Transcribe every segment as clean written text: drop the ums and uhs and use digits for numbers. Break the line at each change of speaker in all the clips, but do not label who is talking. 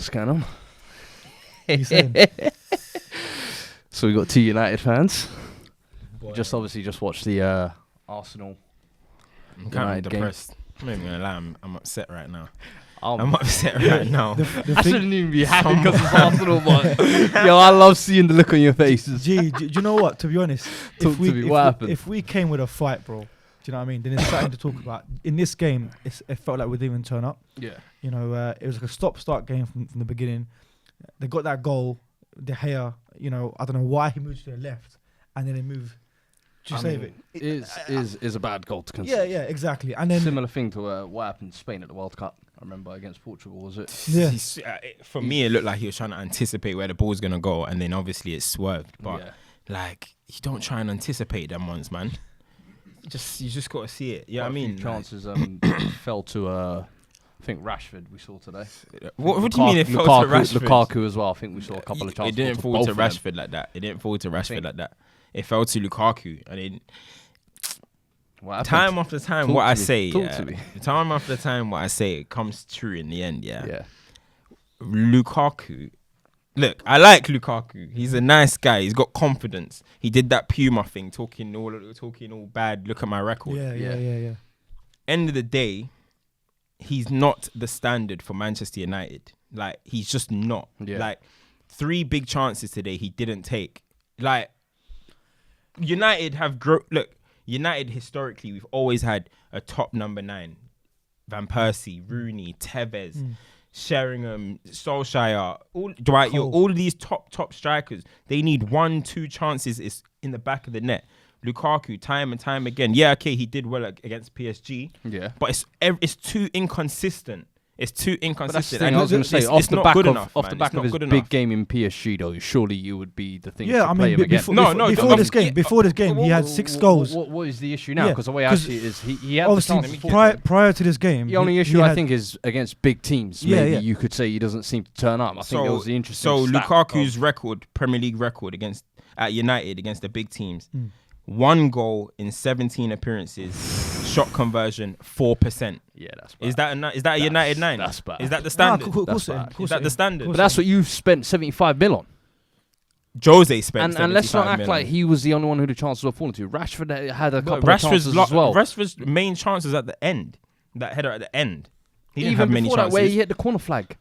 What's going on?
What are you saying?
So we got 2 United fans.
Boy.
Obviously just watched the Arsenal.
I'm kind of
United game.
depressed. I'm not even gonna lie, I'm upset right now.
I'm
I'm upset right now.
I shouldn't even be happy because it's Arsenal, but yo, I love seeing the look on your faces.
Gee, do you know what? To be honest,
Talk to me, what happened?
if we came with a fight, bro, do you know what I mean? Then it's something to talk about. In this game, it felt like we didn't even turn up.
Yeah.
You know, it was like a stop-start game from the beginning. They got that goal. De Gea, you know, I don't know why he moved to the left, and then they moved to save it.
Is a bad goal to concede.
Yeah, exactly. And then
Similar thing to what happened in Spain at the World Cup. I remember against Portugal, was it?
Yeah.
For me, it looked like he was trying to anticipate where the ball's gonna go, and then obviously it swerved. But
Yeah.
like, you don't try and anticipate them ones, man. You just gotta see it. Yeah,
Quite
I
a few
mean,
chances fell to I think Rashford we saw today.
what do you mean it fell to Rashford?
Lukaku as well. I think we saw a couple of chances.
It didn't fall to
both of them.
Rashford like that. It didn't fall to Rashford like that. It fell to Lukaku, and then
What happened?
time after time,
Talk
what
to
I
me.
say,
Talk to me.
time after time, what I say, it comes true in the end. Yeah. Lukaku. Look, I like Lukaku. He's a nice guy. He's got confidence. He did that Puma thing, talking all bad. Look at my record.
Yeah.
End of the day, he's not the standard for Manchester United. Like, he's just not.
Yeah.
Like, 3 big chances today he didn't take. Like, United have look, United historically, we've always had a top number 9. Van Persie, Rooney, Tevez, Sheringham, Solskjaer, Dwight York, all these top strikers. They need 1-2 chances is in the back of the net. Lukaku, time and time again. Yeah, okay, he did well against PSG.
Yeah.
But it's too inconsistent. It's too
But that's the
inconsistent.
thing I was going to say. Off the back of his big game in PSG, though, surely you would be the thing.
Yeah,
to
I
play
mean,
him again.
before this game, he had 6 goals.
What is the issue now?
Yeah,
Because the way I see it is, he had the chance
Obviously,
before.
prior to this game,
The only issue I think is against big teams.
Yeah,
Maybe
yeah.
you could say he doesn't seem to turn up. I think that was the interesting.
So
stat
Lukaku's
of-
record, Premier League record at United against the big teams, 1 goal in 17 appearances, shot conversion 4%.
Yeah, that's bad.
Is that a United 9?
That's bad.
Is that the standard?
That's bad.
Is that the standard?
But that's what you spent 75 mil on.
Jose spent.
And let's not
75
act
million.
like he was the only one who the chances were falling to. Rashford had a couple of
Rashford's
chances as well.
Rashford's main chances at the end. That header at the end. He didn't
Even
have many
before that,
chances.
where he hit the corner flag.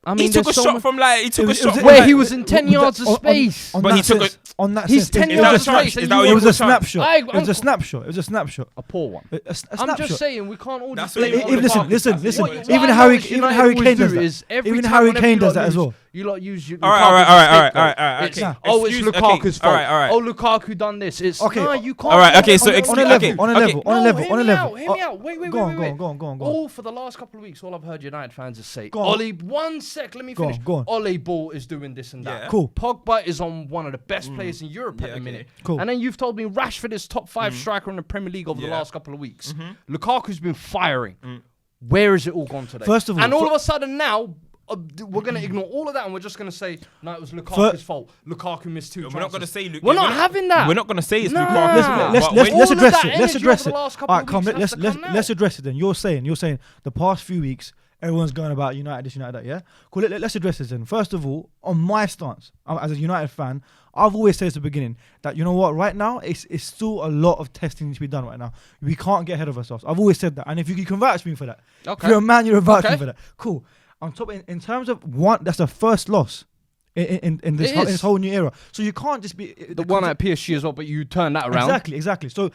I mean,
he took a
there's so
shot
much-
from like. He took a
was-
shot
it was-
from
where
like-
he was in 10 yards of space.
But he took
on that
He's
sense,
10
it was
yards
a snap-
space.
Is that what
It
you
was
were
a
trying-
snapshot.
I-
It was a snapshot. It was a snapshot.
Oh,
A snapshot.
I'm just saying we can't all
That's
just
what
blame
you-
it on
Listen,
Lukaku.
listen.
What
Even
I
Harry
notice United
Kane
always
does
do
that.
is every
Even
time
Harry
whenever
Kane
you
does
lot
that as
lose,
well.
You lot use
All right.
It's,
Okay.
oh, it's
Excuse-
Lukaku's fault.
All right.
Oh, Lukaku done this. It's
Okay.
no, you can't.
All right. Okay. So
on a
okay.
level, on a
okay.
level, on a level, on a level.
Hear me out. Wait.
Go on.
All for the last couple of weeks, all I've heard United fans is say,
Go on.
Ollie, 1 sec, let me
Go on,
finish.
go on.
Ollie Ball is doing this and that.
Yeah.
Cool.
Pogba is on one of the best players in Europe at
Yeah,
the
okay.
minute.
Cool.
And then you've told me Rashford is top 5 striker in the Premier League over the
Yeah.
last couple of weeks. Lukaku's been firing. Where has it all gone today?
First of all,
and all of a sudden now, we're going to ignore all of that and we're just going to say, no, it was Lukaku's fault. Lukaku missed 2 chances.
We're not going to say.
We're not having that.
We're not going to say it's
Nah.
Lukaku.
Let's
All of
address
that
it. Let's
energy
address
over
it.
the last couple
All
of
right, come.
weeks has to come
Let's
now.
address it. Then you're saying the past few weeks everyone's going about United this, United that. Yeah, cool. Let's address this then. First of all, on my stance as a United fan, I've always said at the beginning that you know what, right now it's still a lot of testing to be done right now. We can't get ahead of ourselves. I've always said that, and if you can vouch me for that,
Okay.
if you're a man, you're a vouch
Okay.
me for that. Cool. On top, in terms of one, that's the first loss in this
It is.
this whole new era. So you can't just be
The one at PSG as well, but you turn that around.
Exactly. So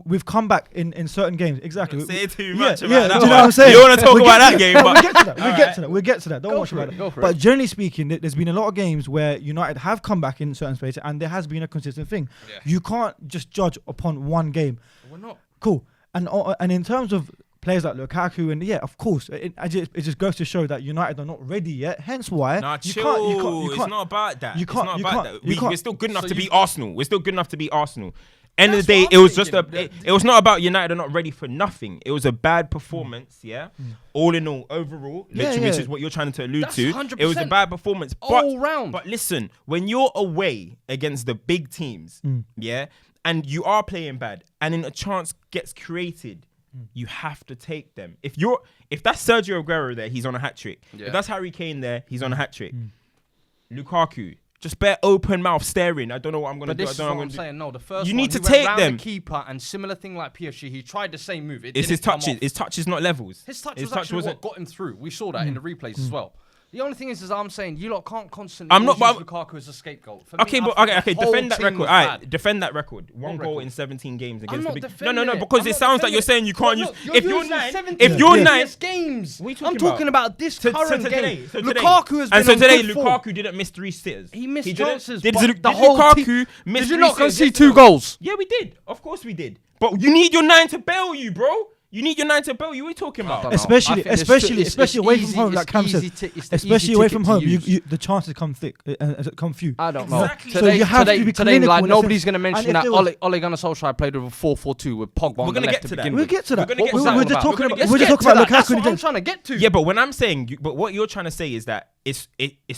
we've come back in certain games. Exactly.
Don't say too
Yeah,
much
yeah,
about that
do you know
one.
what I'm saying?
You want to talk
We'll
about
get
that
to
game,
No,
but
we'll get to that. We'll get to that. Don't
Go
watch
for
about
it,
it.
go for
But
it.
generally speaking, there's been a lot of games where United have come back in certain spaces, and there has been a consistent thing.
Yeah.
You can't just judge upon one game.
We're not.
Cool. And in terms of players like Lukaku, and yeah, of course, it just goes to show that United are not ready yet. Hence why
Nah,
you
chill.
can't.
It's not about that.
you
It's
can't-
not
you
about
can't-
that.
you can't-
We're still good enough
So
to beat
you-
Arsenal. We're still good enough to beat Arsenal. End of
That's
the day,
what
it
I'm
was just
thinking.
it was not about United are not ready for nothing. It was a bad performance, yeah. All in all, overall, literally, which is what you're trying to allude
That's
to.
100%
It was a bad performance,
all round.
But listen, when you're away against the big teams, yeah, and you are playing bad, and then a chance gets created you have to take them. If that's Sergio Aguero there, he's on a hat trick.
Yeah.
If that's Harry Kane there, he's on a hat trick. Lukaku, just bare open mouth staring. I don't know what I'm gonna do.
But this is what I'm saying. No, the first
You
one,
need to
he went
take
round
them.
the keeper, and similar thing like PSG, he tried the same move.
It's his touches. His touch is not levels.
His touch was actually what got him through. We saw that in the replays as well. The only thing is I'm saying you lot can't constantly use Lukaku as a scapegoat. For
Okay,
me,
but okay, defend that record. All right, defend that record. One goal in 17 games against the big. No, because it sounds like you're saying you can't use. If you're nine, if you're nine
games,
I'm
talking about this current game.
Lukaku has been on good form. Lukaku didn't miss 3 sitters.
He missed chances.
Did
the whole
Lukaku miss 3 sitters?
Did you not concede 2 goals?
Yeah, we did. Of course we did. But you need your 9 to bail you, bro. You need your 9 to bail you. What are you talking about?
Especially away from home, like Cam said. Especially away from home, the chances come thick, come few.
I don't know.
Exactly.
So you have to be clinical.
Like, nobody's going to mention that Ole Gunnar Solskjaer played with a 4-4-2 with Pogba on the left to begin with.
We'll get to that.
We're
just talking about
Lukaku. That's
Lukaku.
what I'm trying to get to.
Yeah, but when I'm saying, but what you're trying to say is that it's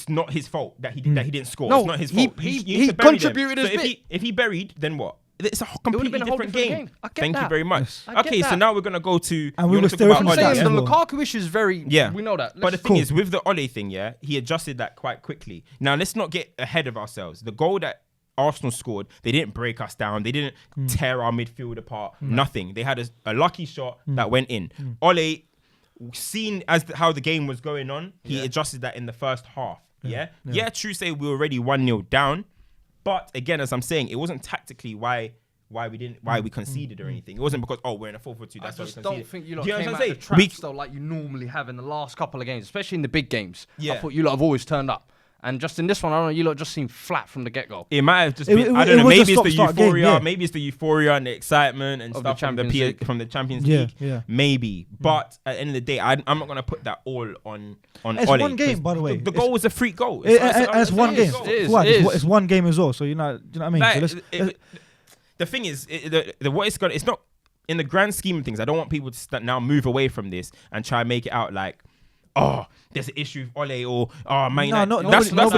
not his fault that he didn't score.
No,
it's not his fault.
he contributed his bit.
If he buried, then what? It's a completely
been a whole
different
different
game.
game. I get
Thank you
that.
very much.
Yes.
I get
Okay, so
that.
now we're gonna go to.
And we
you
were
wanna talk
still
about
from
Ole.
the
I'm saying
as
the
well.
Lukaku issue is very.
Yeah,
we know that.
But the thing is, with the Ole thing, he adjusted that quite quickly. Now let's not get ahead of ourselves. The goal that Arsenal scored, they didn't break us down. They didn't tear our midfield apart. Nothing. They had a lucky shot that went in. Ole, seen as how the game was going on, he adjusted that in the first half. Yeah. True. Say we were already 1-0 down, but again, as I'm saying, it wasn't tactically why we conceded or anything. It wasn't because we're in a 4-4-2.
I
That's why we
just
conceded.
don't think you lot
Do you know
came
what
out
I'm
the
saying?
traps though like you normally have in the last couple of games, especially in the big games.
Yeah.
I thought you lot have always turned up. And just in this one, I don't know, you lot just seem flat from the get-go.
It might have just been, I don't know,
was a
maybe it's the
stop-start
euphoria,
game, yeah.
maybe it's the euphoria and the excitement and
Of
stuff
the
from the
Champions League.
from the Champions League.
Yeah.
Maybe. But at the end of the day, I'm not going to put that all on
It's
Ole,
one game,
'cause
by the way.
The goal was a free goal.
It's one game.
It is.
It's one game as well. So you know what I mean.
Like,
So
the thing is, what it's got, it's not, in the grand scheme of things, I don't want people to now move away from this and try and make it out like, there's an issue with Ole or Man United. That's not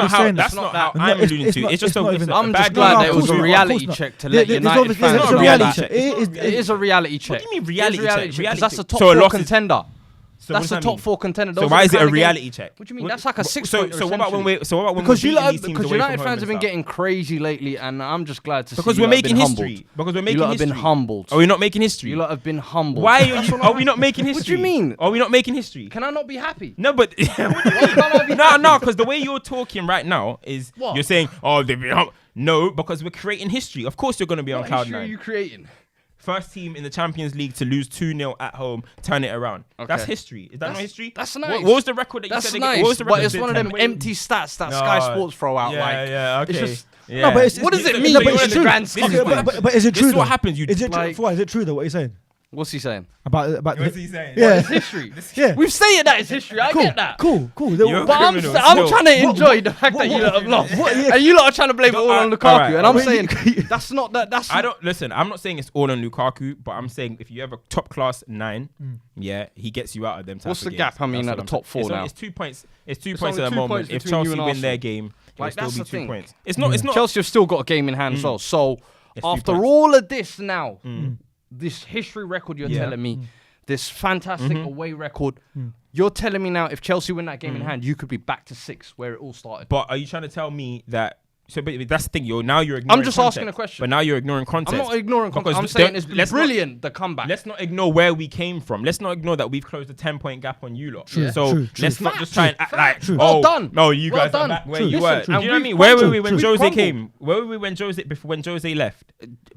how I'm alluding to. It's just
I'm
bad
just glad
game.
that it was a reality check to let United fans
not a
know
reality
that.
check.
It is a reality check.
What do you mean reality check?
Because that's a top
So a
4
loss is-
contender.
So
That's
what
a
does that
top
mean?
4 contender.
So
Those
why
are
is
the
it a
kind of
reality
games-
check?
What do you mean? That's like a 6
So
pointer.
what about when we're
Because
beating these teams away
United
from
fans have
home
been
and
getting crazy lately, and I'm just glad to see.
because
you
we're
lot have
making
been
history.
humbled.
Because we're
You
making
lot have
history.
been humbled.
Are we not making history?
You lot have been humbled.
Why are we not making history?
What do you mean?
Are we not making history?
Can I not be happy?
No, but no, because the way you're talking right now is
What?
you're saying, they've been no, because we're creating history. Of course, you're going to be on
What
cloud
history are
9.
you creating?
First team in the Champions League to lose 2-0 at home, turn it around.
Okay.
That's history. Is that not history?
That's nice.
What was the record that you
That's
said?
nice,
What was the
but
record?
it's one of them empty stats that
No.
Sky Sports throw out.
Yeah,
It's
okay.
just-
Yeah.
No, but it's-
What does it
So
mean?
you're
but
in
it's
the
true.
grand scheme
Okay,
of things.
but is it
This
true?
is what
though?
happens.
Is it true? Fuad, is it true though? What you're saying
What's he saying?
about?
What's he saying?
Yeah.
It's history.
Yeah.
We've stated that it's history. I
Cool.
get that.
Cool.
You're
But I'm
criminal
trying
still.
to enjoy the fact that you lot have lost. And you lot are trying to blame it all on Lukaku.
alright,
And I'm
alright.
saying that's not that. That's
I don't listen. I'm not saying it's all on Lukaku, but I'm saying if you have a top class 9, he gets you out of them.
What's
type
the
of
gap?
games.
I mean,
That's
at
what
the
I'm
top
saying.
4 now.
It's 2 points. It's 2
It's
points
only
at the
2
moment.
points
If
between you
Chelsea
and
win their
Arsenal.
game,
Like,
it'll
that's
still
the
be 2
thing.
points. It's not. It's not.
Chelsea have still got a game in hand as well. So
It's 3
after
points.
all of this now, this history record you're telling me, this fantastic away record, you're telling me now if Chelsea win that game in hand, you could be back to 6 where it all started.
But are you trying to tell me that? So, but that's the thing. You're ignoring.
just
context,
asking a question.
But now you're ignoring context.
I'm not ignoring
Because
context. I'm saying it's
let's not-
brilliant, the comeback.
Let's not ignore where we came from. Let's not ignore that we've closed a 10-point gap on you lot.
True,
So
true,
let's not just try and act like,
True.
Well done.
no, you
Well
guys
done.
are back where
True.
you
Listen,
were.
true.
Do you know what I
And
mean?
we've
Where were
crumbled.
we when
We've
Jose
crumbled.
came? Where were we when Jose left?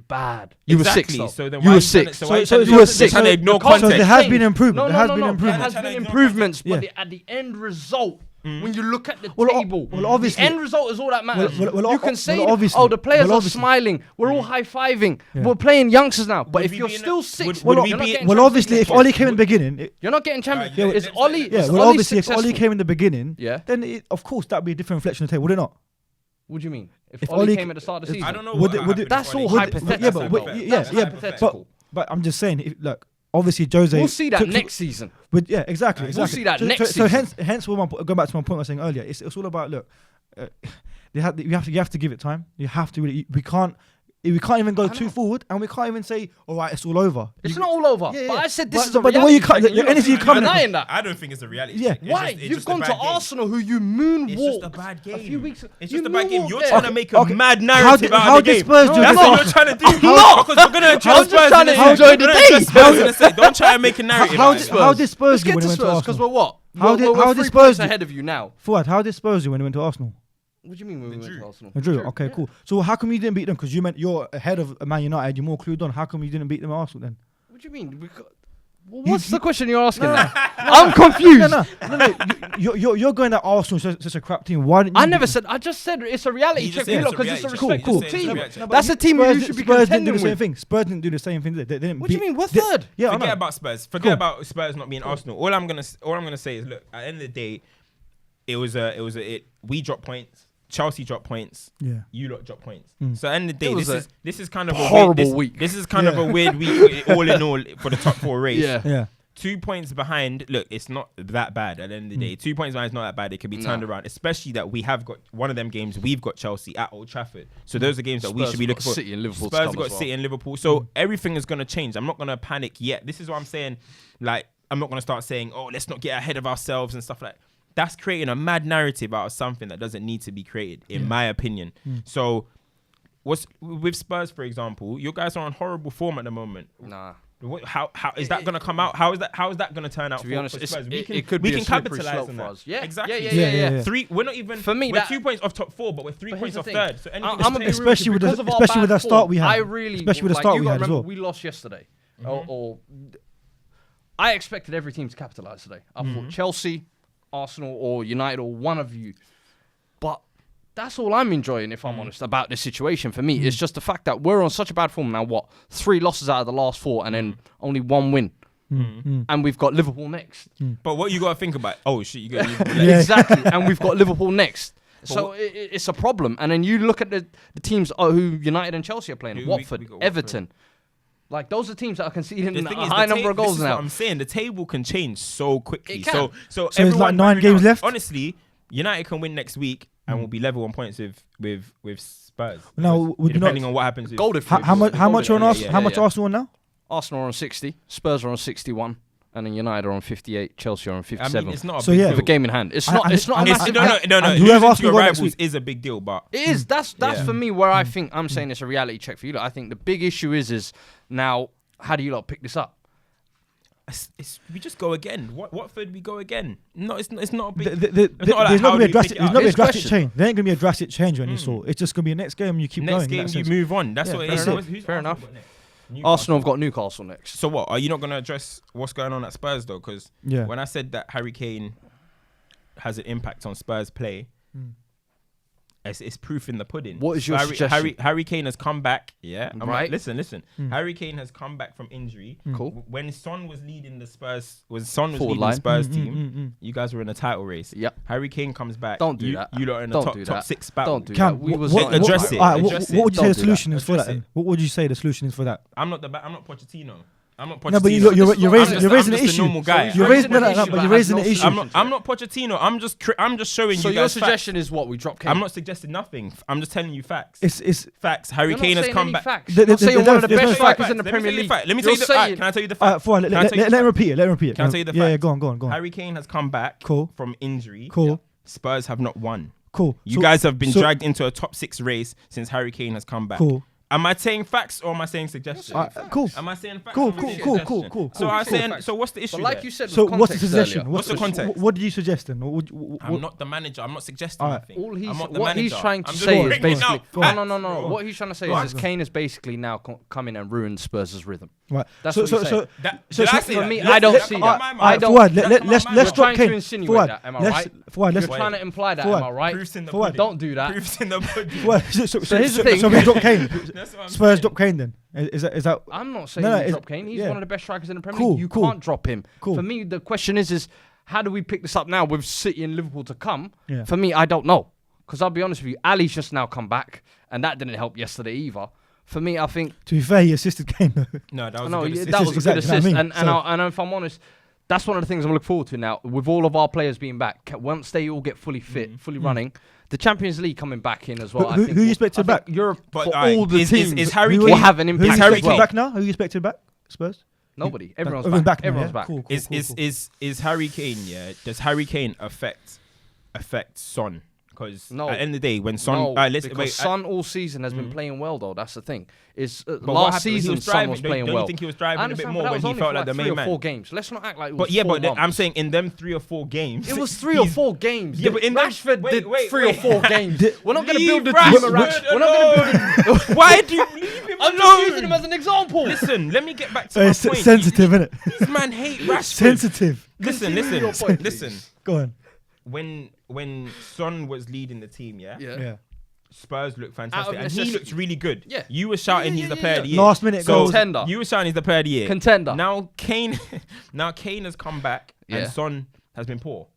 Bad. You were 6
Exactly.
though.
So then
You
why
were
are trying to-
6.
So why are you
So
trying to
you
do-
were
they're
6.
trying to ignore
the context
So there
context.
has been improvement.
No,
There
no,
has
no,
been
no. There
improvement.
has
Trying to
been
ignore
improvements, but
Yeah.
at the end result, when you look at the
Well,
table,
well, obviously-
the end result is all that matters.
Well,
you can say,
obviously-
the players
well,
are
obviously-
smiling. We're all high-fiving.
Yeah.
We're playing youngsters now. But
Would
if
we
you're
be in
still
a-
6,
would we
you're not
be-
getting
Well,
Champions
obviously,
League
if
next
Oli
year.
came in the beginning,
You're not getting Champions
Yeah,
League. Is Oli
yeah,
is
well,
Oli
obviously, if Oli
successful?
came in the beginning,
Yeah.
then of course that'd be a different reflection of the table, would it not?
What do you mean? If
If
Oli
Oli
came at the start of the season?
I don't know.
Would
what
it- would it-
happened
That's
with
all
Oli.
hypothetical.
Yeah, but
That's
yeah,
hypothetical.
But I'm just saying, look, obviously Jose.
We'll see that next season.
But yeah, exactly.
We'll see that next
So
season.
hence, going back to my point I was saying earlier, it's all about look. You have to give it time. You have to really. We can't We can't even go too forward, and we can't even say, "All right, it's all over."
It's not all over.
Yeah,
But
yeah.
I said this is a
but the way
reality
you come,
check,
your
and
energy you
you're
come.
denying that.
I don't think it's a reality
Yeah.
check.
Why?
It's
You've
just a
gone
bad
to
game.
Arsenal, who you moonwalked.
It's just a bad game.
A few weeks.
It's
you
just a bad game.
moonwalked
You're
there.
trying to make a
Okay.
mad
How
narrative
did-
out
how
of the
did
game.
Spurs do
That's
this?
what you're trying to do.
I'm not.
Because we're gonna address
I'm just
Spurs
trying
in
to
a second.
enjoy the
We're gonna
day.
address Spurs in a second. Don't try and make a narrative
How
out
did
of it.
how did Spurs
Let's
do
get
when
to
they went to
Spurs because
Arsenal?
we're what?
How did-
we're
how
3
did Spurs
points
do-
ahead of you now?
Fuad, how did Spurs do when they went to Arsenal?
What do you mean when we went to Arsenal?
They drew. Okay, cool. So how come you didn't beat them? Because you meant you're ahead of Man United. You're more clued on. How come you didn't beat them at Arsenal then?
What do you mean? What's the question you're asking now? I'm confused.
No. You're going at Arsenal. It's just a crap team. Why didn't you?
I never said. I just said it's a reality
He
check
just
for you
said
lot
it's a
because it's a
reality check.
respectable
Cool, cool.
team.
It's a reality check.
That's a team you should be
Spurs didn't do
contending
the same
with.
thing. Spurs didn't do the same thing. They didn't.
What do you
beat-
mean? We're
they-
third.
Yeah, I
Forget
know.
about Spurs. Forget
Cool.
about Spurs not being Arsenal. All I'm gonna say is, look, at the end of the day, we dropped points. Chelsea dropped points.
Yeah.
You lot dropped points.
Mm.
So at the end of the
It
day,
was
this is kind of
horrible
a weird,
week.
This is kind of a weird week, all in all, for the top 4 race.
Yeah.
Yeah.
2 points behind. Look, it's not that bad at the end of the day. 2 points behind is not that bad. It can be turned around, especially that we have got one of them games. We've got Chelsea at Old Trafford, so those are games that we
Spurs
should be
got
looking for.
City and Liverpool to
Spurs
come
got
as well.
City and Liverpool, so everything is going to change. I'm not going to panic yet. This is what I'm saying. Like, I'm not going to start saying, "Oh, let's not get ahead of ourselves" and stuff like that. That's creating a mad narrative out of something that doesn't need to be created, in my opinion. So, what's with Spurs, for example? You guys are on horrible form at the moment.
Nah.
How is that going to come out? How is that going to turn out?
To be honest,
for Spurs?
it could be a slippery slope
on
for
that.
us. Yeah,
exactly.
Yeah.
3. We're not even.
For me,
we're
that-
2 points off top 4, but we're 3
But
points
here's
off
the
third.
thing.
So
I'm
anything
gonna
can
be
change.
real
Especially
with you,
with the-
because of our
especially with
bad
that start
form,
we had.
I really,
Especially with the
like,
start
you
we
gotta
had as
remember,
well.
we lost yesterday. Or I expected every team to capitalise today. I thought Chelsea, Arsenal, or United, or one of you. But that's all I'm enjoying, if I'm honest, about this situation for me. It's just the fact that we're on such a bad form now. 3 losses out of the last 4 and then only 1 win. And we've got Liverpool next.
But what you got to think about? Oh shit, you got.
Exactly. And we've got Liverpool next. So it's a problem. And then you look at the teams who United and Chelsea are playing.
We
Watford,
got
Everton. Like, those are teams that are conceding
The
a
thing is,
high number of
this
goals
is
now.
what I'm saying, the table can change so quickly.
It can.
So
there's like 9
right
games
now,
left?
Honestly, United can win next week and we'll be level on points with Spurs.
Now, would you
depending
not-
on what happens.
Goal difference.
How much are on Arsenal? How much
yeah.
Arsenal on now?
Arsenal are on 60, Spurs are on 61, and then United are on 58, Chelsea are on 57.
I mean, it's not a
So,
big
yeah.
deal.
with a game in hand. It's not.
and-
It's not a
and-
massive.
No.
and whoever
Losing to
Arsenal
your
got next
rivals
week.
is a big deal, but
It is. That's
Yeah.
for me where I think I'm saying it's a reality check for you. Like, I think the big issue is now, how do you lot pick this up?
we just go again. Watford, we go again. No, it's not a big.
There's not going to be a drastic. There's not going to be a
Here's
drastic
question.
change. There ain't going to be a drastic change on this sort. It's just going to be a next game. You keep
Next
going.
game,
in that
you
sense.
move on. That's
Yeah,
what it
fair
is.
enough.
Who's
Fair
Arsenal
enough.
got next?
Arsenal have got Newcastle next.
So what? Are you not going to address what's going on at Spurs though? Because
Yeah.
when I said that Harry Kane has an impact on Spurs' play, it's proof in the pudding.
What is your suggestion?
Harry Kane has come back. Yeah,
Right.
Listen. Harry Kane has come back from injury.
Cool.
When Son was leading the Spurs, Son was
Forward
leading
line.
the Spurs team. You guys were in a title race.
Yep.
Harry Kane comes back.
Don't do that.
You lot are in
Don't
the
do
top
that.
6 battle.
Don't do
Cam,
that. We was
address it.
Alright,
Address
what would you
Don't
say the
do
solution
that.
is for that?
Address
Then? What would you say the solution is for that?
I'm not Pochettino. I'm not Pochettino.
No, but you're raising
I'm
the
just a
issue.
normal guy.
You're raising
an
no,
issue
but
that
you're
has
raising
no
the issue.
solution.
I'm not Pochettino. I'm just showing
So
you
your
guys facts.
suggestion is what? We drop Kane?
I'm not suggesting nothing. I'm just telling you facts.
It's
Facts. Harry
You're not
Kane has
saying
come
any
back.
facts.
There-
You're not
there-
saying
there's
one of the
no- there's
best
no
strikers
facts.
in the
Let me
Premier
tell you the
League.
fact. Let me tell
You're
you the fact.
saying-
Can I tell you the
Alright,
facts?
Fuad,
Can I tell you
let
the
him
facts?
repeat it. Let him repeat it.
Can I tell you the
Yeah,
facts?
go on.
Harry Kane has come back
Cool.
from injury.
Cool.
Spurs have not won.
Cool.
You guys have been dragged into a top 6 race since Harry Kane has come back.
Cool.
Am I saying facts or am I saying suggestions?
Cool.
Am I saying facts?
Cool,
or am I saying
cool,
suggestions?
cool.
So I'm saying.
Facts.
So what's the issue?
But like
there?
you said,
So
with
what's the
context
suggestion?
earlier.
What's the context?
What do you suggest then?
I'm not the manager. I'm not suggesting
Alright.
anything.
All he's,
I'm not the
what he's
manager.
trying to
I'm just
say is
bringing
basically
out facts,
no.
bro.
What he's trying to say
Go on.
is Kane has basically now come in and ruined Spurs' rhythm.
Right.
That's
so
what he's saying.
So
Did I
so
say
for
that?
me,
Let's-
I don't
let's
see
come
that.
on my mind.
I don't-
Fuad,
Let's
let's
come on my
You're
let's
mind.
drop
trying to
Kane.
insinuate
Fuad,
that, am I
let's-
right?
Fuad, let's
You're trying to imply that,
Fuad.
am I right?
Proofs in the
Fuad,
pudding.
Don't do that.
Proofs in the pudding.
Fuad, so
here's the thing.
So we drop Kane.
That's what I'm
Spurs
saying.
drop Kane then. Is that?
I'm not saying
No,
you
it's-
drop Kane. He's
yeah.
one of the best strikers in the Premier
Cool,
League. You
cool.
can't drop him.
Cool.
For me, the question is how do we pick this up now with City and Liverpool to come?
Yeah.
For me, I don't know. Because I'll be honest with you, Ali's just now come back, and that didn't help yesterday either. For me, I think
To be fair, he assisted Kane though.
No, that was
no,
a good
that
assist.
was a good
Exactly what I
assist.
mean.
And
So-
if I'm honest, that's one of the things I'm looking forward to now. With all of our players being back, once they all get fully fit, fully running, the Champions League coming back in as well.
Who you expected back?
Europe,
But,
for
alright,
all the teams,
is Harry
will
Kane-
have an
Who
impact.
you
Harry
expected
Kane-
back now? Who you expected back? Spurs.
Nobody. Everyone's
Everyone's
back.
back now,
Everyone's
yeah?
back.
Cool.
Is Harry Kane? Yeah. Does Harry Kane affect Son? Because
No.
at the end of the day, when Son,
No,
listen,
because
wait,
Son all season has been playing well though. That's the thing. Is
but what
last
happened? He
season
was
Son
driving.
was playing
don't
well.
you think he was
I
driving a bit
understand,
more
but that
when
was
he
only
felt
for
like the
3
main
or
man?
4 games. Let's not act like it was
But yeah,
4
but
months.
I'm saying in them 3 or 4 games,
It was 3 or 4 games.
Yeah, but in them-
Rashford
wait,
did
wait,
3 or
wait.
4 games. We're not going to
Leave
build a team
Rashford
around. We're not going to build a.
Why do you leave him
I'm
alone?
just using him as an example.
Listen, let me get back to my
It's
point.
sensitive, innit?
These man hate Rashford.
Sensitive.
Listen,
Continue your point,
listen.
please.
Go on.
When Son was leading the team,
Yeah.
Spurs looked
Out
fantastic,
of
and he
necessity.
looked really good.
Yeah.
You were shouting
Yeah,
he's
yeah,
the player of the
yeah.
year.
Last minute
so
goals.
Contender.
You were shouting he's the player of the year.
Contender.
Now Kane has come back,
Yeah.
and Son has been poor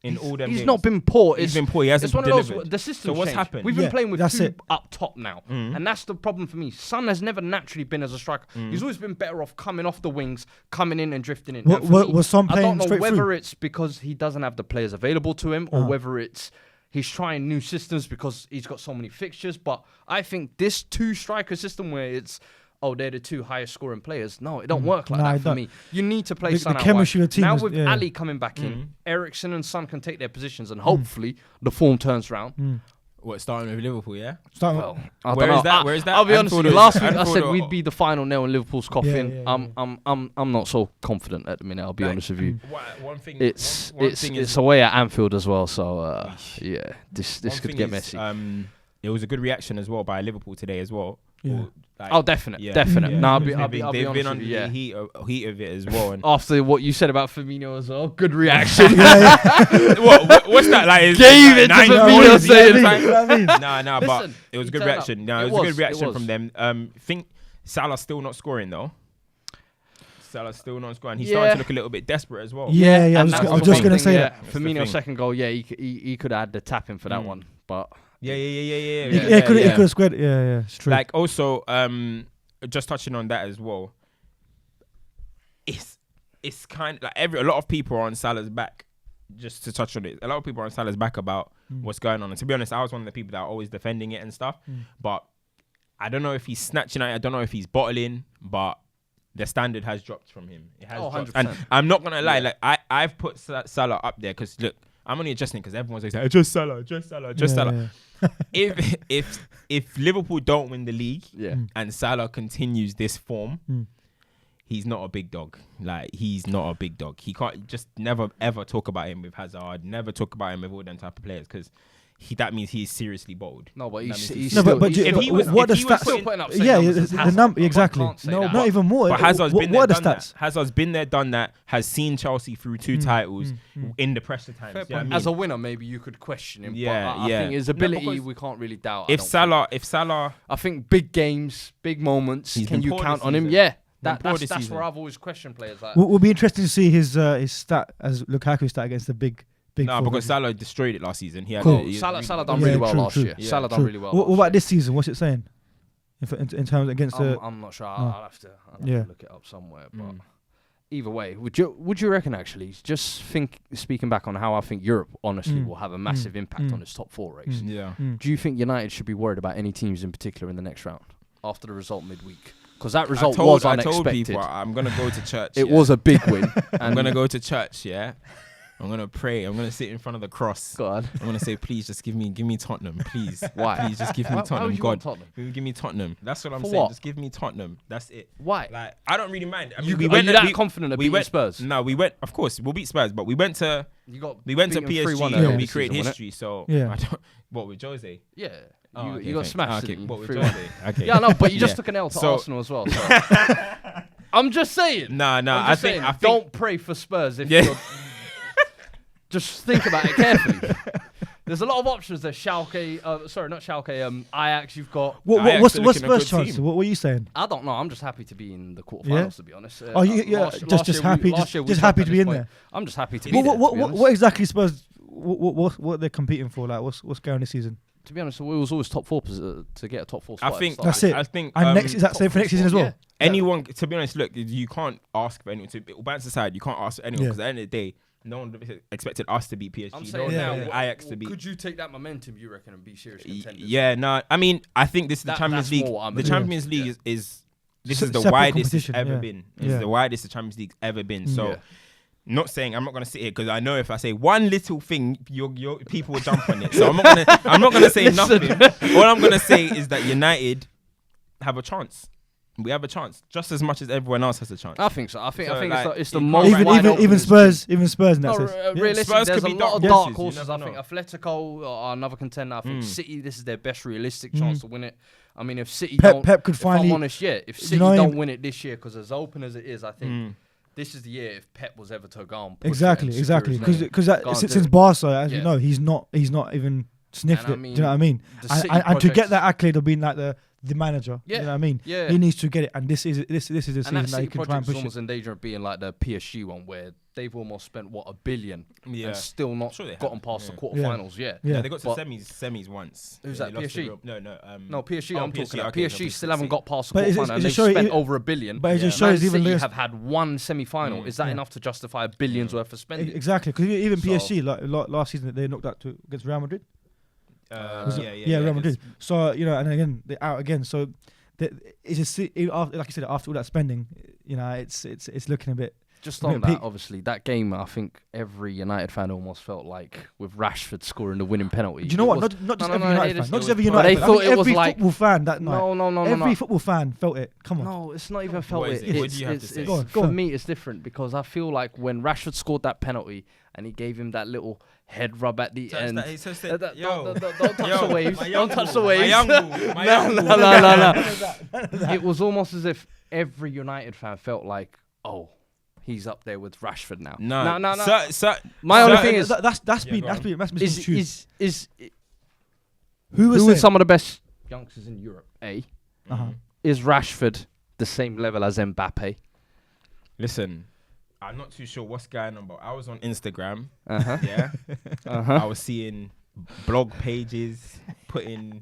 in all them
He's
games.
not been poor.
He's been poor. He hasn't
It's one of those.
delivered.
The system.
So what's happened?
We've been
Yeah,
playing with
that's
2
it.
up top now, and that's the problem for me. Son has never naturally been as a striker. He's always been better off coming off the wings, coming in and drifting in.
What-
And for
what-
me,
was Son
I don't
playing
know
straight
whether
through?
it's because he doesn't have the players available to him, or whether it's he's trying new systems because he's got so many fixtures. But I think this 2 striker system where it's they're the 2 highest scoring players. No, it don't work like
No,
that
it
for
don't.
me. You need to play
The
Son out
chemistry
wide.
of the team
Now
is-
with
yeah.
Ali coming back in, Eriksen and Son can take their positions, and hopefully the form turns round.
What, starting with Liverpool, yeah?
Starting
Well, I
Where
don't know.
is that? Where is that?
I'll be honest with you.
Anfield
Last
is-
week I said
Anfield
we'd
or-
be the final nail in Liverpool's coffin.
yeah.
I'm not so confident at the minute. I'll be honest with you.
One thing.
It's
one thing is,
it's away at Anfield as well. So yeah, this
one
could
thing
get
is,
messy.
It was a good reaction as well by Liverpool today as well.
Yeah.
Or, like,
Oh, definite.
yeah.
No, I'll be
They've
honest
been
with
under
you. Yeah.
the heat of it as well. And
After what you said about Firmino as well, good reaction.
what's that like? Is
Gave it to
nine
Firmino
goals in
saying-
the time?
You know what I mean?
Nah, but
Listen,
it was a
he
good
turned
reaction.
up.
No,
It
it was a good
was,
reaction
it
from them. Think Salah's still not scoring though. Salah's still not scoring. He's starting to look a little bit desperate as well.
Yeah, I
And
was
that's
just
the
going to
one
say
thing,
that.
That's the
Firmino's
thing.
second goal, he could have had the tap in for that one, but
Yeah.
He could have squared. Yeah, it's true.
Like also, just touching on that as well. It's kind of like a lot of people are on Salah's back. Just to touch on it, a lot of people are on Salah's back about what's going on. And to be honest, I was one of the people that are always defending it and stuff. But I don't know if he's snatching it. I don't know if he's bottling. But the standard has dropped from him. It has dropped.
100%.
And I'm not gonna lie. Like I've put Salah up there because look, I'm only adjusting because everyone's like, just Salah.
Yeah.
If Liverpool don't win the league,
yeah.
and Salah continues this form, he's not a big dog. Like, he's not a big dog. He can't just never, ever talk about him with Hazard, never talk about him with all them type of players because that means he's seriously bold.
No, but he's
No,
still,
but
he's
if
still,
he
putting
was-
up-
what
if
the
he was
stats-
still putting up same
Yeah,
numbers as
the
Hazard,
number
I
exactly.
can't say
No,
that.
not even more.
But Hazard's been there,
What are the
done that.
stats?
Hazard's been there, done that, has seen Chelsea through 2 titles in the pressure times.
Fair
You know what I
point.
mean?
As a winner, maybe you could question him.
Yeah,
but I
yeah.
think his
No,
ability,
because
we can't really doubt.
if Salah,
I think big games, big moments,
He's
can
been
you
poor
count
this
on him?
season.
Yeah.
Been poor
That's
this season.
where I've always questioned players. Like,
Will be interesting to see his stat as Lukaku stat against the big.
no,
four
because
guys.
Salah destroyed it last season. He had
Cool.
Salah done
Yeah,
really well
true,
last
true.
year.
Yeah,
Salah done
True.
really well.
What
last
about
year.
this season? What's it saying? In terms against the.
I'm not sure.
No.
I'll have to
Yeah.
look it up somewhere. But either way, would you reckon actually? Just speaking back on how I think Europe honestly will have a massive impact on this top 4 race.
Yeah.
Do you think United should be worried about any teams in particular in the next round after the result midweek? Because that result was
I
unexpected.
told people I'm gonna go to church.
It
yeah.
was a big win.
I'm gonna go to church. Yeah. I'm gonna pray. I'm gonna sit in front of the cross.
God.
I'm gonna say, please, just give me Tottenham, please.
Why?
Please, just give me
Why
Tottenham.
would you
God,
want Tottenham?
give me Tottenham. That's what I'm
For
saying.
what?
Just give me Tottenham. That's it.
Why?
Like, I don't really mind. I mean,
You-
we
are
went.
you that
we-
confident of
we
beating
went,
Spurs?
No, we went. Of course, we'll beat Spurs, but we went to
You got
PSG
3-1
earlier
and we
this
created
season, wasn't it?
history. So
Yeah.
I don't. What with Jose?
Yeah.
Oh, okay,
you got
thanks.
smashed.
Okay,
didn't you?
what with
3-1.
Jose? Okay.
Yeah, no, but you just
Yeah.
took an L to
So-
Arsenal as well. So. I'm just saying.
Nah.
I'm
I
just
think.
saying, don't pray for Spurs if
Yeah.
you're. Just think about it carefully. There's a lot of options there. Schalke, sorry, not Schalke. Ajax. You've got.
Ajax
What's
are
Spurs'
looking a good
chance?
team.
What were you saying?
I don't know. I'm just happy to be in the quarterfinals.
Yeah?
To be honest.
Oh, yeah, just happy, just happy to be in there.
I'm just happy to be
What,
there.
what, what, what exactly Spurs? What they're competing for? Like, what's going this season?
to be honest, we was always top 4 to get a top 4 spot.
That's it.
I think.
And next is that same for next season as well.
Yeah.
Anyone, to be honest, look, you can't ask for anyone to. Balance aside, you can't ask for anyone because at the end of the day, no one expected us to beat PSG.
I'm
No
saying
one
now,
expected Ajax to beat.
could you take that momentum, you reckon, and be serious contenders?
Yeah, no. I mean, I think this is the Champions League. The Champions League is this is the widest it's ever been. It's the widest the Champions League's ever been. So, not saying I'm not gonna sit here because I know if I say one little thing, your people will jump on it. So I'm not gonna say nothing. All I'm gonna say is that United have a chance. We have a chance just as much as everyone else has a chance.
I think so. I think
like,
it's the most
even Spurs in that
no,
sense.
realistically,
Spurs
there's
could
a
be
lot of
dark
dark
horses,
horses. I think Atletico are another contender. I think City, this is their best realistic chance to win it. I mean, if City
Pep could finally.
if I'm honest, if City don't win it this year, because as open as it is, I think this is the year if Pep was ever to go on.
Exactly. Because since Barca, as you know, he's not even sniffed it. Do you know what I mean? And to get that accolade of being like the manager, you know what I mean?
Yeah.
He needs to get it, and this is the season
that
that he can try and push it.
almost in danger of being like the PSG one, where they've almost spent $1 billion and still not gotten past the quarterfinals yet.
Yeah, they got to semis once.
Who's that? PSG? No, PSG. I'm talking about.
Okay,
PSG still haven't got past the
But
quarterfinal, and they've spent over $1 billion.
But it just shows even
City have had one semi-final. Is that enough to justify $1 billion's worth of spending?
Exactly, because even PSG like last season they knocked out against Real Madrid. Real Madrid. So and again they're out again. So it's just like you said, after all that spending, it's looking a bit.
Just on that, obviously, that game, I think every United fan almost felt like with Rashford scoring the winning penalty.
Do you know what? Not just every United fan. Not just every United fan. They thought it was like football fan that night.
No.
Every football fan felt it. Come on.
No, it's not even felt it.
What do you have to say?
For me, it's different because I feel like when Rashford scored that penalty and he gave him that little head rub at the end. Don't touch the waves. Don't touch the waves. No. It was almost as if every United fan felt like, oh, he's up there with Rashford now. No. My only thing is
that's been
who are some of the best youngsters in Europe? Is Rashford the same level as Mbappe?
Listen, I'm not too sure what's going on, but I was on Instagram. I was seeing blog pages putting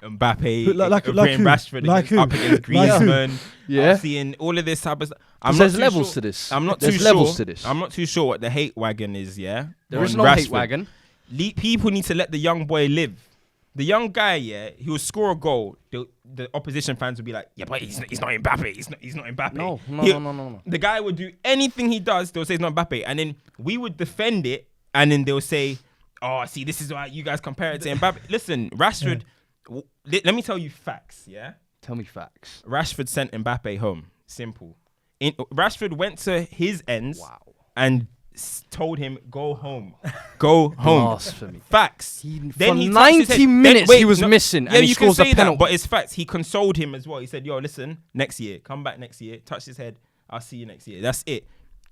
Mbappe, putting Rashford up against Griezmann. I'm seeing all of this type of stuff.
There's levels to this.
I'm not too sure. I'm not too sure what the hate wagon is. There is no hate wagon. People need to let the young boy live. The young guy, he will score a goal. The opposition fans will be like, yeah, but he's not Mbappe. He's not Mbappe.
No.
The guy would do anything he does. They'll say it's not Mbappe, and then we would defend it, and then they'll say, oh, see, this is why you guys compare it to Mbappe. Listen, Rashford. Let me tell you facts. Yeah.
Tell me facts.
Rashford sent Mbappe home. Simple. Rashford went to his ends and told him, go home. Go home.
Blasphemy.
Facts.
For 90 minutes he was missing and he scores a penalty.
But it's facts. He consoled him as well. He said, yo, listen, next year. Come back next year. Touch his head. I'll see you next year. That's it.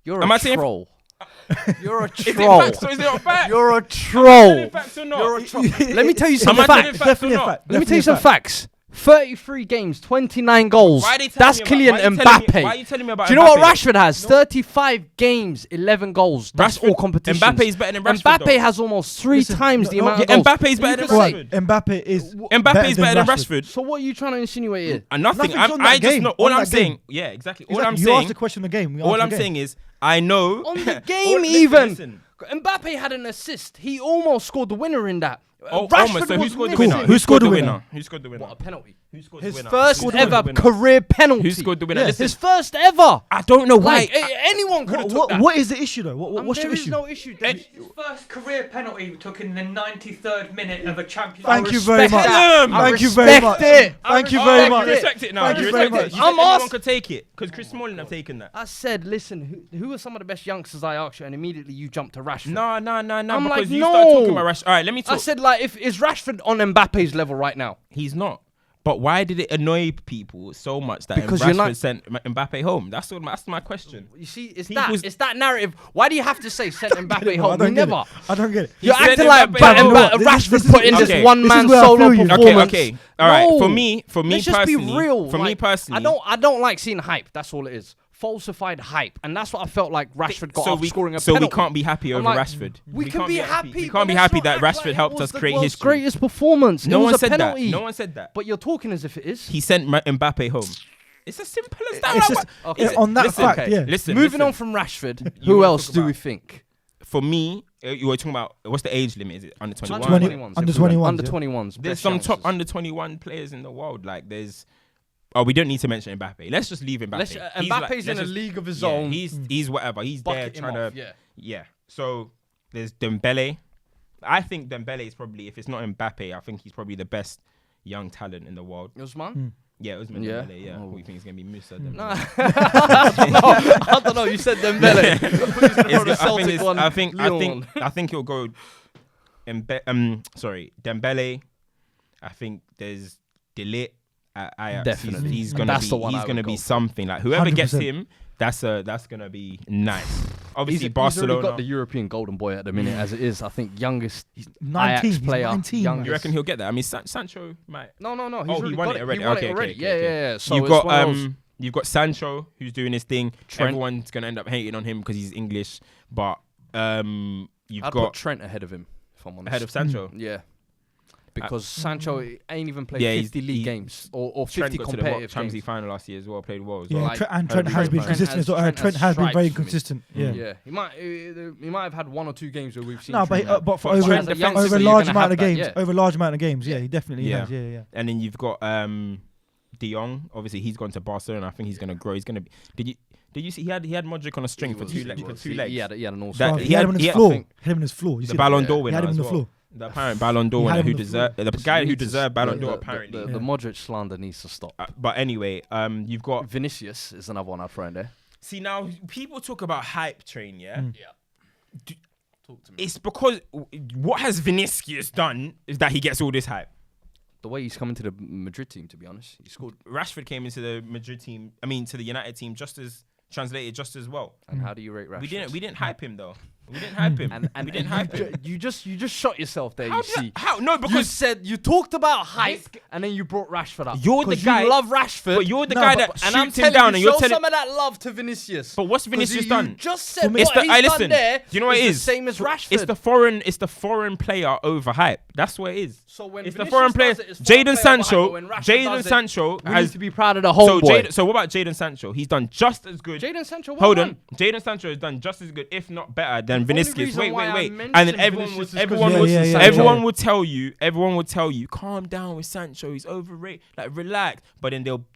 You're a troll. You're a troll.
Is it facts or is it not facts?
You're a troll.
Facts or not?
You're a troll. Let me tell you some facts.
Definitely a fact.
Let me tell you some facts. 33 games, 29 goals. That's Kylian Mbappe.
Why are you telling me about
Do you know what Rashford has? 35 games, 11 goals. That's all competitions.
Mbappe is better than Rashford.
Mbappe has almost three times the amount of goals.
Mbappe is better than Rashford.
Mbappe is
better than Rashford.
So what are you trying to insinuate here?
Nothing. I just know. All I'm saying. Yeah, exactly. All I'm saying.
You asked the question of the game.
All I'm saying is, I know.
On the game even. Mbappe had an assist. He almost scored the winner in that.
Rashford so who scored the winner? Who scored the winner? Who scored the winner?
What, a penalty?
Who scored the winner?
His first ever career penalty.
Who scored the winner?
Yes. His first ever.
I don't know why.
Like, anyone could have took that.
What is the issue though? What's your issue?
There is no issue.
His first career penalty took in the 93rd minute of a Champions League.
Thank you very much.
Thank
you very much.
Thank you very much. You respect it now.
Thank you very much.
Anyone could take it because Chris Smalling have taken that.
I said, listen, who are some of the best youngsters? I asked you, and immediately you jumped to Rashford.
No.
I'm
because
like,
you started talking about Rashford. All right, let me talk.
I said, like, is Rashford on Mbappe's level right now?
He's not. But why did it annoy people so much that
because
Rashford sent Mbappe home? That's my question.
You see, it's that narrative. Why do you have to say sent Mbappe home?
I don't get it.
You're acting like Rashford put in this one-man solo performance.
Okay. All right. For me
Let's
personally,
just be real.
For me personally,
I don't like seeing hype. That's all it is. falsified hype, and that's what I felt like Rashford got after scoring a
So
penalty.
we can't be happy over
like,
Rashford.
We can be happy.
We can't be happy that Rashford helped us create history.
Greatest performance.
No
it
one
was a
said that.
penalty.
No one said that.
But you're talking as if it is.
He sent Mbappe home. It's as simple as that.
It's
Like,
just-
what-
it's on that
listen,
fact,
okay.
yeah.
Listen.
Moving on from Rashford,
You
who
wanna
else
talk
do
about-
we think?
For me, you were talking about what's the age limit? Is it under 21?
21s.
Under 21s,
Under
yeah.
21s.
There's
best
some top
youngsters.
under 21 players in the world. Like there's. Oh, we don't need to mention Mbappe. Let's just leave Mbappe.
Mbappe's in a league of his own.
He's whatever. He's there
Bucket him
trying
off,
to. Yeah. So there's Dembele. I think Dembele is probably, if it's not Mbappe, I think he's probably the best young talent in the world.
Usman?
Yeah, Usman
Yeah.
Dembele. Yeah.
Oh.
Who you think is gonna be Musa?
No.
Dembele?
I don't know. You said Dembele. I thought you was gonna throw the
I think
Celtic
it's-
one,
I think
Lyon.
I think it'll go. Dembele. I think there's didnt at Ajax.
Definitely.
He's gonna
That's
be.
the one I
He's
would
gonna
go
be
for.
something. Like whoever gets
100%.
him, that's gonna be nice. Obviously,
He's
Barcelona.
already got the European golden boy at the minute, as it is. I think youngest
19.
Ajax player.
19.
youngest.
You reckon he'll get that? I mean, Sancho might.
No.
Oh, he won it already.
He won
Okay,
it already.
okay,
Yeah,
okay.
yeah. So
You've
it's
got
one of those-
you've got Sancho who's doing his thing.
Trent.
Everyone's gonna end up hating on him because he's English, but you've
I'd
got
put Trent ahead of him, if I'm honest.
ahead of Sancho.
Yeah. Because Sancho ain't even played
Yeah,
50 league games or
Trent
50
got to the
competitive
Champions League
games.
final last year as well. Played well as
Yeah,
well.
Like,
Trent
Trent
has been
has-
consistent.
Trent has
Trent has been
stripes
very
for me.
consistent.
Mm.
Yeah.
Yeah, he might have had one or two games where we've seen.
No,
Trent
but for
But
over
Trent
as a youngster,
over a
you're
large
gonna
amount
have
of
that,
games,
yeah.
over a large amount of games, yeah, he definitely
Yeah.
has. Yeah.
And then you've got De Jong. Obviously, he's gone to Barcelona. I think he's gonna grow. He's gonna be. Did you see he had Modric on a string for two legs?
He had an all
That-
Well,
he
he had him
had-
on
he
his
had-
floor.
I think-
Had him on his floor. You
The
see
Ballon
that?
d'Or
He
winner
had him on
as
the
well.
floor.
The apparent Ballon d'Or
He had
winner
him
who
on the
deserved the
Just
guy who
needs to
deserved Ballon
the-
d'Or
the-
apparently.
The Modric slander needs to stop.
But anyway, you've got.
Vinicius is another one I'd throw in there.
See now, people talk about hype train. Yeah.
Talk to me.
It's because what has Vinicius done is that he gets all this hype.
The way he's coming to the Madrid team, to be honest, he scored.
Rashford came into the Madrid team. I mean, to the United team, just as well.
And how do you rate Rashford?
We didn't hype him though. We didn't hype him.
And
we didn't hype him.
You just shot yourself there.
How
You
did I-
see.
how? No,
You
because
said you talked about hype and then you brought Rashford up.
You're the
'Cause
guy-
You love Rashford.
but you're the
No,
guy
but-
that
and I'm
shoots him
telling
down,
you,
and you're
show
telling.
some of that love to Vinicius.
But what's
'Cause
Vinicius
you
done?
just said
me-
what
It's the-
he's
listen,
done there.
do you know what it
the
is?
same as Rashford.
It's the foreign player over hype. That's what it is.
So when
It's the
Vinicius
foreign player.
does it, it's foreign
Jaden
player over hype,
Sancho.
but when Rashford
Jaden
does it,
Sancho
we need
has.
to be proud of the whole boy.
So what about Jaden Sancho? He's done just as good.
Jaden Sancho.
Hold
won
on, Jaden Sancho has done just as good, if not better, than
only
Vinicius.
reason
Wait,
why I
and
mentioned
then everyone
Vinicius
would,
is 'cause
everyone
yeah.
would tell you, calm down with Sancho. He's overrated. Like relax. But then they'll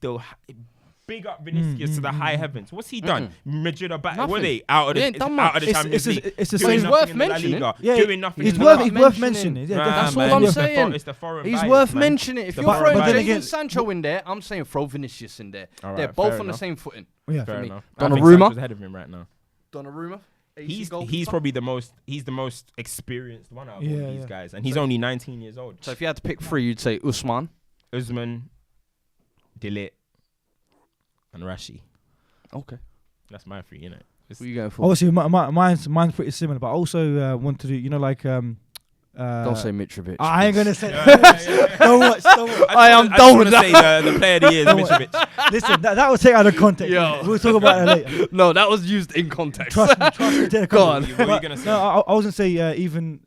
big up Vinicius to the high heavens. What's he done? Madrid are back. What are
Nothing.
they out of
He
the
ain't done
out of the
much.
Champions League?
It's the
Doing
same.
He's
nothing
worth
in the La
mentioning.
Liga,
Yeah,
doing nothing.
He's
in the
worth
La-
mentioning. Yeah,
Nah,
That's
man,
all I'm
it's the
saying.
it's the foreign
He's
bias,
worth
man.
mentioning. If
The
you're
foreign
throwing
bias.
Jaden Sancho in there, I'm saying throw Vinicius in there.
All
They're
right,
both
fair
on the
enough.
Oh,
same footing.
Yeah.
Fair
me.
enough. I think
Donnarumma?
Sancho's ahead of him right now.
Donnarumma.
He's probably the most experienced one out of all
Yeah,
these
yeah.
guys, and he's only 19 years old.
So if you had to pick three, you'd say Usman.
Usman, didnt, and Rashi.
Okay.
That's my three, innit?
Who are you going for?
Obviously, mine's pretty similar, but I also want to do,
Don't say Mitrovic.
I ain't
please.
gonna say.
Yeah.
Don't watch.
I am done with
say the player of the year is Mitrovic.
Listen, that was taken out of context.
Yo.
We'll talk about that later.
No, that was used in context.
Trust me. Take a
Go
context.
on.
What are you gonna say?
No, I was gonna say even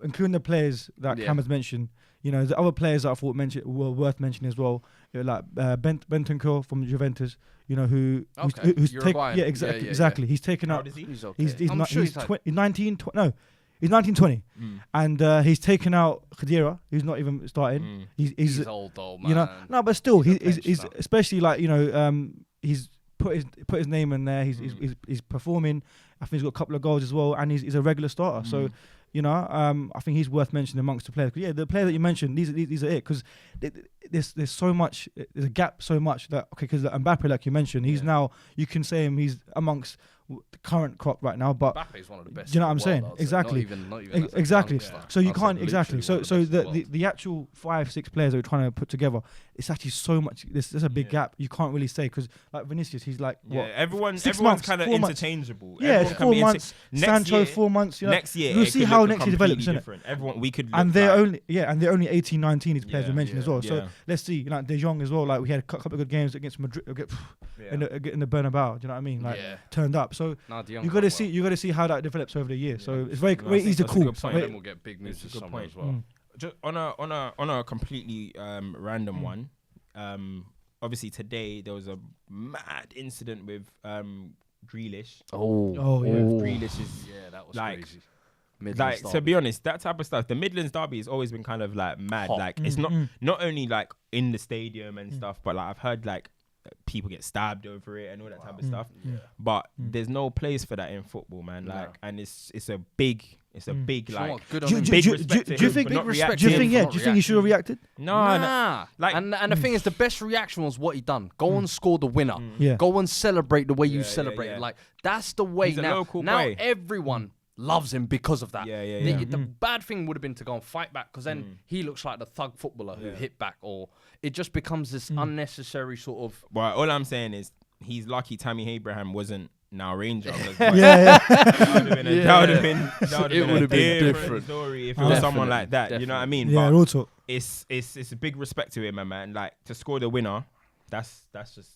including the players that
Yeah.
Cam has mentioned. The other players that I thought were worth mentioning as well. Like Bentancur from Juventus.
Okay.
Who's
Uruguayan.
yeah,
Yeah, yeah,
exactly. He's taken
How
out.
old is he?
He's okay.
He's
I'm
not,
sure
he's
he's
tw- 19. He's 19-20, and he's taken out Khedira, who's not even starting. He's
old though, man.
no, but still,
He's
he's
a bench
especially he's put his name in there. He's performing. I think he's got a couple of goals as well, and he's a regular starter. So, I think he's worth mentioning amongst the players. 'Cause, yeah, the player that you mentioned, these are it. Because there's so much, there's a gap so much that because Mbappe, like you mentioned, he's now, you can say he's amongst the current crop right now, but
Mbappe's one of the best.
do you know what I'm
in the
saying?
world, I'd say.
Exactly.
Not even as a
Exactly.
youngster.
So you
I'd say
can't exactly.
literally
So
one of the best in the
the actual 5-6 players that we're trying to put together, it's actually so much. There's a big gap. You can't really say because like Vinicius, he's like
Yeah,
what?
everyone's
6 months,
kind of
4 months.
interchangeable.
Yeah,
Everyone
it's
can
4
be
months.
Next
Sancho
year-
4 months.
Next year,
we'll
it
see
could
how
look
next year
completely
develops, innit?
different. Everyone, we could.
And
look
they're
like-
only 18, 19. These players
Yeah,
we mentioned as
yeah,
well. So
yeah.
let's see. Like De Jong as well. Like we had a couple of good games against Madrid. in the Bernabeu. Do you know what I mean? Like turned up. So you got to see how that develops over the year. So it's very easy to call.
Some of them will get big news this summer as well.
Just on a completely random one. Obviously today there was a mad incident with Grealish. Grealish is
that was
like,
crazy.
Like to be honest, that type of stuff. The Midlands derby has always been kind of like mad.
Hot.
Like it's not only like in the stadium and stuff, but like I've heard like people get stabbed over it and all that type of stuff. But there's no place for that in football, man. Like, and it's a big like
good
do you think he should have reacted?
No. Like, and the thing is, the best reaction was what he done. Go and score the winner. Go and celebrate the way you celebrated. Like that's the way.
He's
now
boy.
Everyone loves him because of that. The bad thing would have been to go and fight back, because then he looks like the thug footballer who hit back, or it just becomes this unnecessary sort of.
Well, all I'm saying is he's lucky Tammy Abraham wasn't now Ranger. That would have been a different story if it was someone like that. Definitely. You know what I mean?
Yeah,
but
also
it's a big respect to him, man. Like to score the winner, that's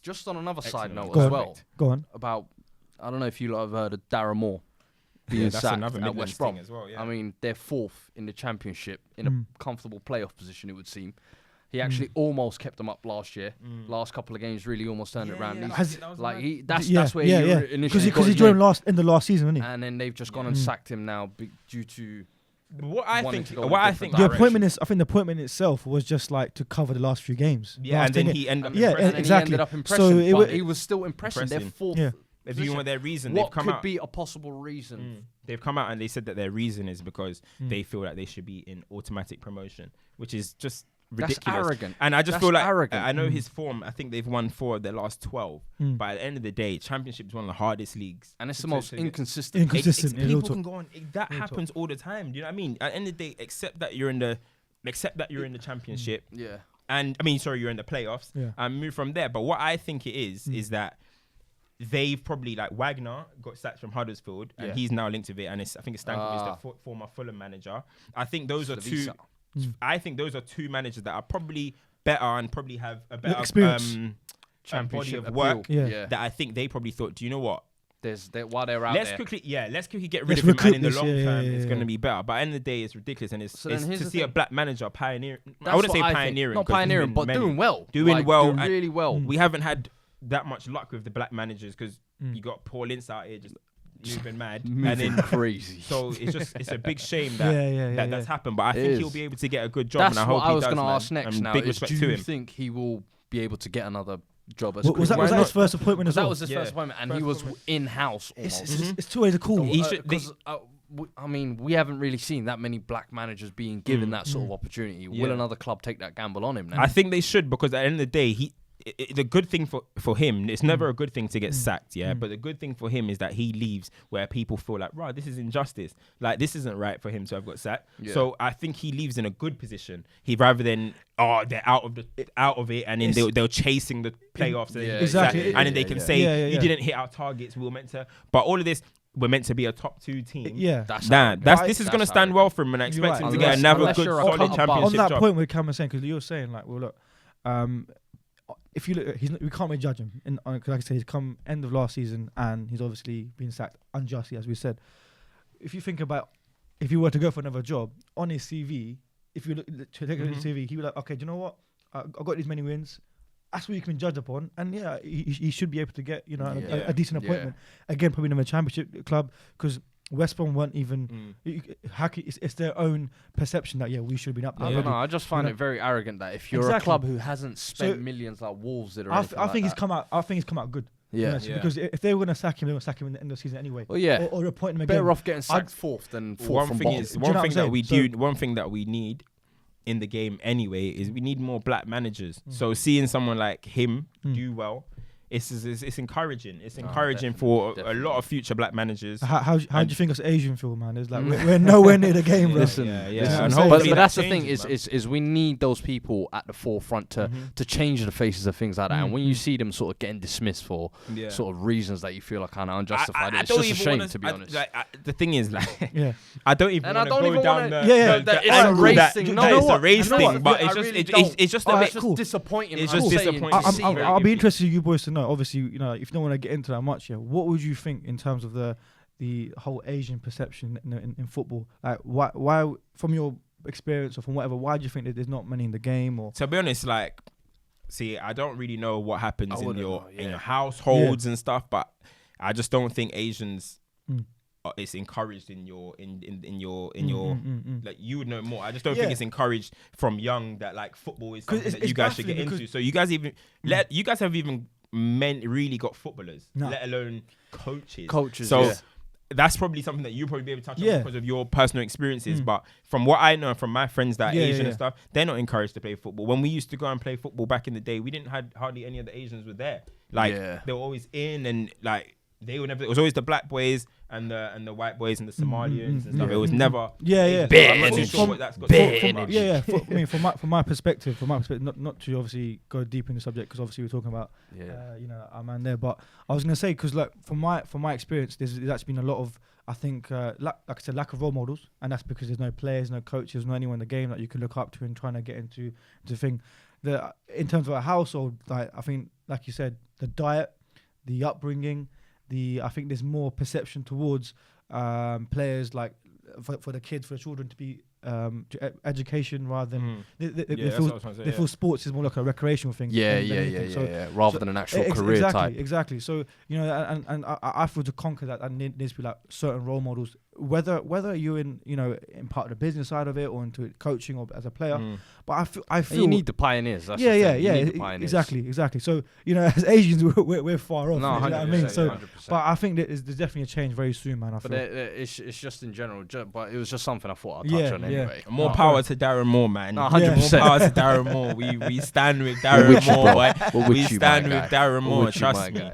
just on another side note
Go
as
on.
well.
Go on.
About, I don't know if you lot have heard of Darren Moore being sacked at West Brom
as well.
I mean, they're fourth in the Championship in a comfortable playoff position, it would seem. He actually almost kept them up last year. Last couple of games really almost turned it around. That's where he initially
because he joined in the last season, didn't he?
and then they've just gone and sacked him now due to
what I think
the appointment is. I think the appointment itself was just like to cover the last few games.
Yeah, and then he ended up.
Yeah,
impressing.
exactly.
He ended up impressing, but he was still impressing. They're fourth.
Yeah.
If you want their reason,
what
they've come
could
out.
be a possible reason?
They've come out and they said that their reason is because they feel that they should be in automatic promotion, which is just ridiculous.
That's arrogant.
And I just feel like
arrogant.
I know his form. I think they've won 4 of their last 12. But at the end of the day, Championship is one of the hardest leagues,
and it's the most inconsistent.
People can go on. That happens all the time. Do you know what I mean? At the end of the day, accept that you're in the Championship.
Yeah.
And you're in the playoffs.
Yeah.
And move from there. But what I think it is that they've probably, like, Wagner got sacked from Huddersfield and he's now linked with it, and I think it's Stankovic, the former Fulham manager. I think those are two. I think those are two managers that are probably better and probably have a better
experience,
body of work.
Yeah.
That I think they probably thought, do you know what?
While they're out
let's
there.
quickly get rid of him, and in the long term, it's going to be better. But at the end of the day, it's ridiculous, and it's to see a black manager pioneering. I wouldn't say pioneering,
not pioneering, but doing well,
doing
really well.
We haven't had that much luck with the black managers because you got Paul Ince out here just moving mad, and then
crazy.
So it's a big shame that that's happened. But I think he'll be able to get a good job, and I hope he does.
That's what I was going to ask next. Now,
big respect
do
to
you
him.
think he will be able to get another job?
Was that his first appointment as well?
That was his first appointment, and he was in-house.
It's too early to call.
I mean, we haven't really seen that many black managers being given that sort of opportunity. Will another club take that gamble on him now?
I think they should, because at the end of the day, the good thing for him, it's never a good thing to get sacked, but the good thing for him is that he leaves where people feel like, right, this is injustice. Like, this isn't right for him to have got sacked. So I think he leaves in a good position. Rather than they're out of it, and then they're chasing the playoffs.
Exactly.
And then they can say you didn't hit our targets. We were meant to, but all of this. We're meant to be a top 2 team.
Yeah,
this is going to stand well for him, and I expect him to get another good solid championship
on that
job.
point with Cam was saying, because you're saying like, well, look, if you look, we can't really judge him. Like I said, he's come end of last season, and he's obviously been sacked unjustly, as we said. If you think about, if he were to go for another job on his CV, if you look to take his CV, he'd be like, okay, do you know what? I got these many wins. That's what you can judge upon, and he should be able to get a decent appointment. Again, probably in a championship club, because West Brom weren't even. It's their own perception that we should have been up there.
I don't know. I just find it very arrogant that if you're a club who hasn't spent millions like Wolves did,
I think he's come out. I think he's come out good. Because if they were going to sack him, they would sack him in the end of the season anyway.
Well,
or appoint him again.
Better off getting sacked fourth than fourth from bottom.
One thing that we need in the game anyway is we need more black managers. So seeing someone like him do well, it's encouraging. It's encouraging for a lot of future black managers.
How do you think us Asian feel, man? It's like we're nowhere near the game, bro.
But that's the thing is we need those people at the forefront to change the faces of things like that. And when you see them sort of getting dismissed for sort of reasons that you feel are kind of unjustified, it's just a shame, to be honest.
The thing is, like, I don't even want to go down
it's a race thing.
No, it's a race thing, but it's just a bit.
It's just disappointing.
It's just disappointing.
I'll be interested in you boys to know. know, obviously, you know, if you don't want to get into that much, yeah, what would you think in terms of the whole Asian perception in football? Like, why, from your experience or from whatever, why do you think that there's not many in the game? Or
to be honest, like, see, I don't really know what happens in your households and stuff, but I just don't think Asians. It's encouraged in your like, you would know more. I just don't think it's encouraged from young that like football is something that you guys should get into. So you guys have even really got footballers, let alone coaches. So that's probably something that you probably be able to touch on because of your personal experiences. But from what I know from my friends that are Asian and stuff, they're not encouraged to play football. When we used to go and play football back in the day, we didn't have hardly any of the Asians were there. Like they were always in, and like they would never. It was always the black boys and the white boys and the Somalians and stuff. It was never I'm not too sure what that's got to do.
From my perspective, not to obviously go deep in the subject, because obviously we're talking about you know, our man there. But I was gonna say, because like from my experience, there's actually been a lot of, I think, like I said, lack of role models, and that's because there's no players, no coaches, no anyone in the game that you can look up to and trying to get into the thing. In terms of a household, like I think, like you said, the diet, the upbringing. I think there's more perception towards players, like for the kids, for the children to be education rather than they feel sports is more like a recreational thing.
Rather than an actual career type.
Exactly. So, you know, and I feel to conquer that, and there needs to be like certain role models, whether you're in, you know, in part of the business side of it or into coaching or as a player. But I feel
you need the pioneers. That's
exactly. So, you know, as Asians, we're far off.
No,
you know what I mean? So,
100%.
but I think that there's definitely a change very soon, man.
It's just in general. But it was just something I thought I'd touch on anyway.
More power to Darren Moore, man.
100%.
More power to Darren Moore. We stand with Darren Moore, boy. We stand with Darren Moore. Trust me.